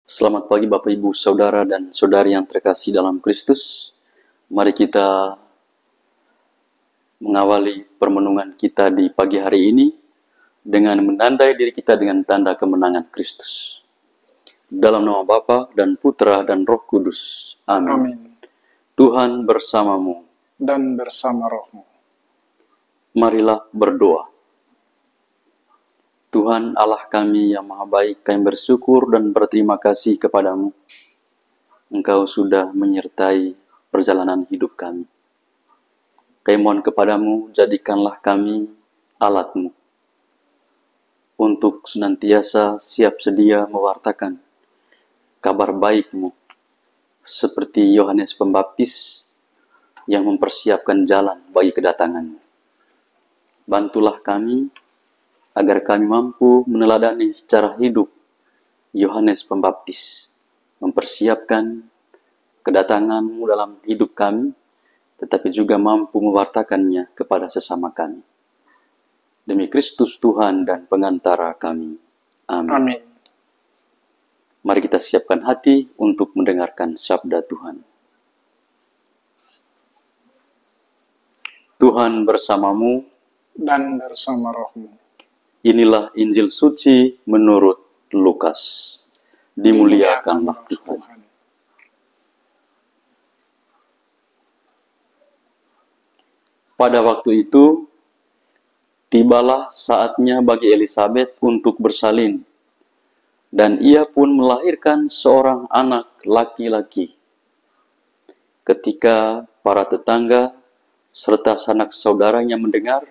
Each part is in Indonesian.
Selamat pagi Bapak Ibu Saudara dan Saudari yang terkasih dalam Kristus. Mari kita mengawali permenungan kita di pagi hari ini dengan menandai diri kita dengan tanda kemenangan Kristus. Dalam nama Bapa dan Putra dan Roh Kudus. Amin. Amin. Tuhan bersamamu. Dan bersama rohmu. Marilah berdoa. Tuhan Allah kami yang maha baik, kami bersyukur dan berterima kasih kepadamu. Engkau sudah menyertai perjalanan hidup kami. Kami mohon kepadamu, jadikanlah kami alatmu untuk senantiasa siap sedia mewartakan kabar baikmu, seperti Yohanes Pembaptis yang mempersiapkan jalan bagi kedatanganmu. Bantulah kami agar kami mampu meneladani cara hidup Yohanes Pembaptis, mempersiapkan kedatangan-Mu dalam hidup kami, tetapi juga mampu mewartakannya kepada sesama kami. Demi Kristus Tuhan dan pengantara kami. Amin. Amin. Mari kita siapkan hati untuk mendengarkan sabda Tuhan. Tuhan bersamamu Dan bersama rohmu. Inilah Injil suci menurut Lukas. Dimuliakanlah Tuhan. Pada waktu itu, tibalah saatnya bagi Elisabet untuk bersalin, dan ia pun melahirkan seorang anak laki-laki. Ketika para tetangga serta sanak saudaranya mendengar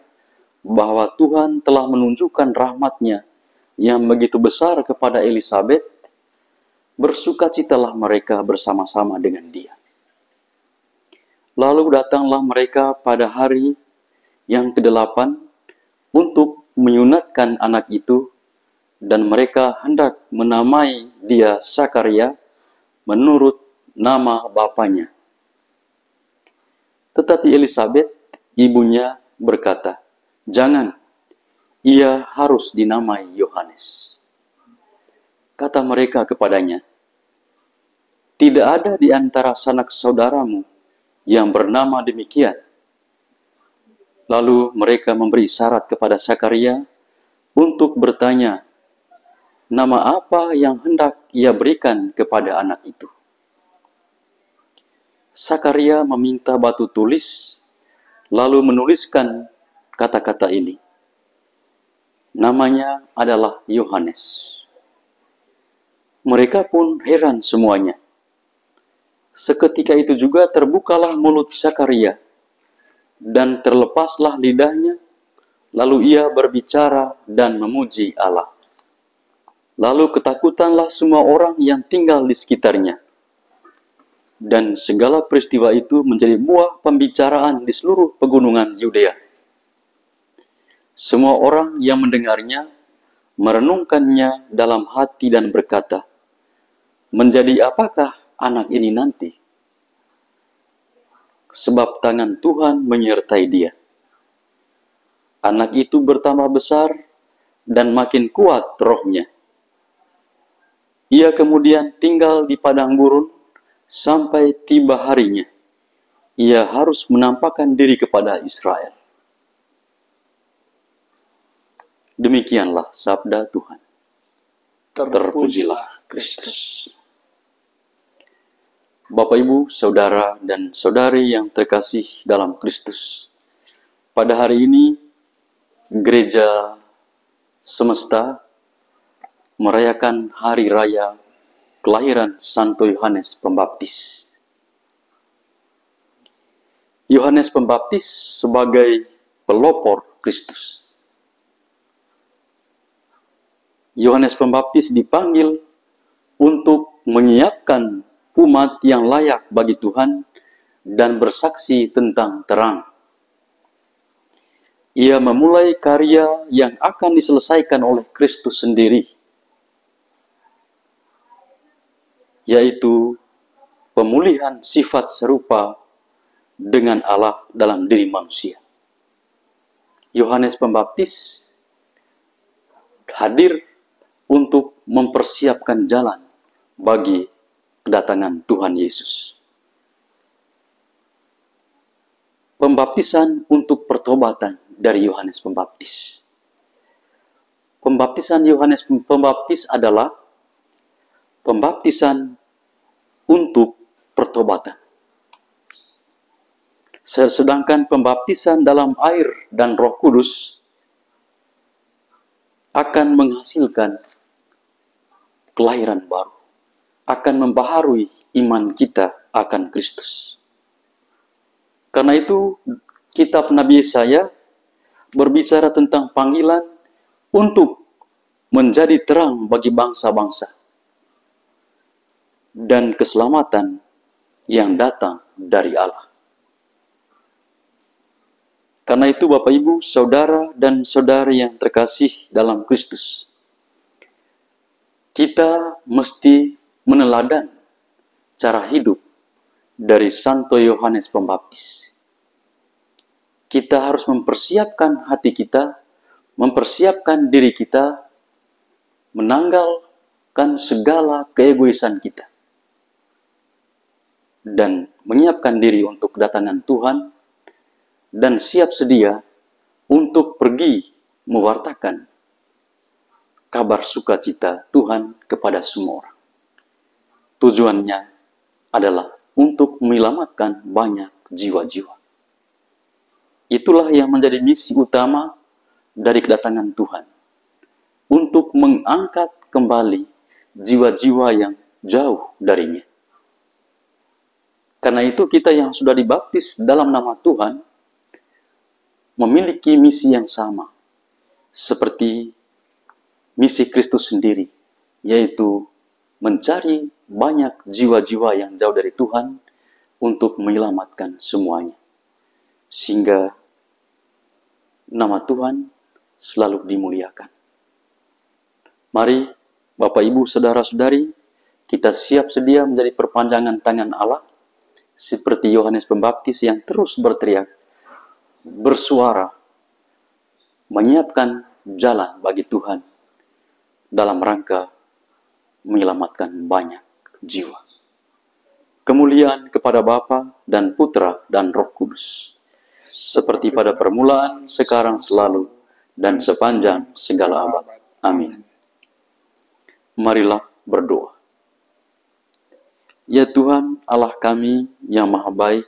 bahwa Tuhan telah menunjukkan rahmat-Nya yang begitu besar kepada Elisabet, bersukacitalah mereka bersama-sama dengan dia. Lalu datanglah mereka pada hari yang ke-8 untuk menyunatkan anak itu, dan mereka hendak menamai dia Sakaria menurut nama bapaknya. Tetapi Elisabet, ibunya, berkata, "Jangan, ia harus dinamai Yohanes." Kata mereka kepadanya, "Tidak ada di antara sanak saudaramu yang bernama demikian." Lalu mereka memberi isyarat kepada Sakaria untuk bertanya, nama apa yang hendak ia berikan kepada anak itu. Sakaria meminta batu tulis, lalu menuliskan kata-kata ini. Namanya adalah Yohanes. Mereka pun heran semuanya. Seketika itu juga terbukalah mulut Sakaria, dan terlepaslah lidahnya, lalu ia berbicara dan memuji Allah. Lalu ketakutanlah semua orang yang tinggal di sekitarnya. Dan segala peristiwa itu menjadi buah pembicaraan di seluruh pegunungan Yudea. Semua orang yang mendengarnya merenungkannya dalam hati dan berkata, "Menjadi apakah anak ini nanti? Sebab tangan Tuhan menyertai dia." Anak itu bertambah besar dan makin kuat rohnya. Ia kemudian tinggal di padang gurun sampai tiba harinya. Ia harus menampakkan diri kepada Israel. Demikianlah sabda Tuhan. Terpujilah Kristus. Bapak, Ibu, Saudara, dan Saudari yang terkasih dalam Kristus. Pada hari ini, Gereja Semesta merayakan hari raya kelahiran Santo Yohanes Pembaptis. Yohanes Pembaptis sebagai pelopor Kristus. Yohanes Pembaptis dipanggil untuk menyiapkan umat yang layak bagi Tuhan dan bersaksi tentang terang. Ia memulai karya yang akan diselesaikan oleh Kristus sendiri, yaitu pemulihan sifat serupa dengan Allah dalam diri manusia. Yohanes Pembaptis hadir untuk mempersiapkan jalan bagi kedatangan Tuhan Yesus. Pembaptisan untuk pertobatan dari Yohanes Pembaptis. Pembaptisan Yohanes Pembaptis adalah pembaptisan untuk pertobatan. Sedangkan pembaptisan dalam air dan Roh Kudus akan menghasilkan kelahiran baru, akan membaharui iman kita akan Kristus. Karena itu, kitab Nabi Yesaya berbicara tentang panggilan untuk menjadi terang bagi bangsa-bangsa dan keselamatan yang datang dari Allah. Karena itu, Bapak Ibu, saudara dan saudari yang terkasih dalam Kristus, kita mesti meneladan cara hidup dari Santo Yohanes Pembaptis. Kita harus mempersiapkan hati kita, mempersiapkan diri kita, menanggalkan segala keegoisan kita, dan menyiapkan diri untuk kedatangan Tuhan, dan siap sedia untuk pergi mewartakan kabar sukacita Tuhan kepada semua orang. Tujuannya adalah untuk menyelamatkan banyak jiwa-jiwa. Itulah yang menjadi misi utama dari kedatangan Tuhan, untuk mengangkat kembali jiwa-jiwa yang jauh darinya. Karena itu kita yang sudah dibaptis dalam nama Tuhan memiliki misi yang sama seperti misi Kristus sendiri, yaitu mencari banyak jiwa-jiwa yang jauh dari Tuhan untuk menyelamatkan semuanya, sehingga nama Tuhan selalu dimuliakan. Mari Bapak Ibu saudara-saudari, kita siap sedia menjadi perpanjangan tangan Allah seperti Yohanes Pembaptis yang terus berteriak, bersuara, menyiapkan jalan bagi Tuhan dalam rangka menyelamatkan banyak jiwa. Kemuliaan kepada Bapa dan Putra dan Roh Kudus, seperti pada permulaan, sekarang, selalu, dan sepanjang segala abad. Amin. Marilah berdoa. Ya Tuhan Allah kami yang maha baik,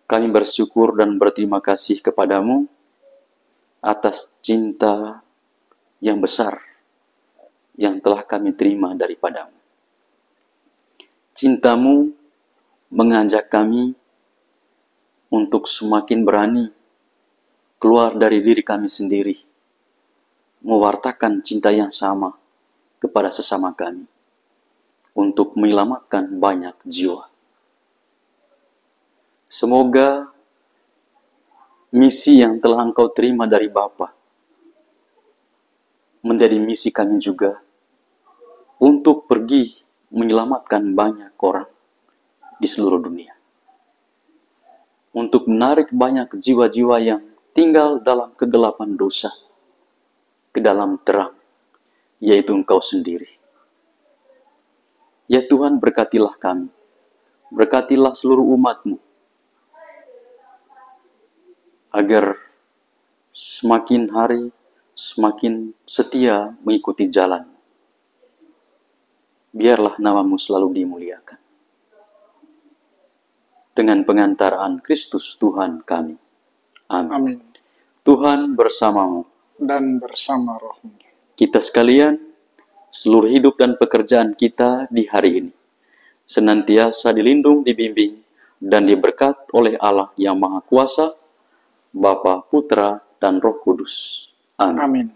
kami bersyukur dan berterima kasih kepadamu atas cinta yang besar yang telah kami terima daripadamu. Cintamu mengajak kami untuk semakin berani keluar dari diri kami sendiri, mewartakan cinta yang sama kepada sesama kami, untuk menyelamatkan banyak jiwa. Semoga misi yang telah Engkau terima dari Bapa menjadi misi kami juga, untuk pergi menyelamatkan banyak orang di seluruh dunia, untuk menarik banyak jiwa-jiwa yang tinggal dalam kegelapan dosa ke dalam terang, yaitu Engkau sendiri. Ya Tuhan, berkatilah kami, berkatilah seluruh umat-Mu, agar semakin hari semakin setia mengikuti jalan. Biarlah nama-Mu selalu dimuliakan. Dengan pengantaraan Kristus Tuhan kami. Amin. Amin. Tuhan bersamamu. Dan bersama rohmu. Kita sekalian, seluruh hidup dan pekerjaan kita di hari ini senantiasa dilindung, dibimbing, dan diberkat oleh Allah yang Maha Kuasa, Bapa, Putra, dan Roh Kudus. Amin. Amin.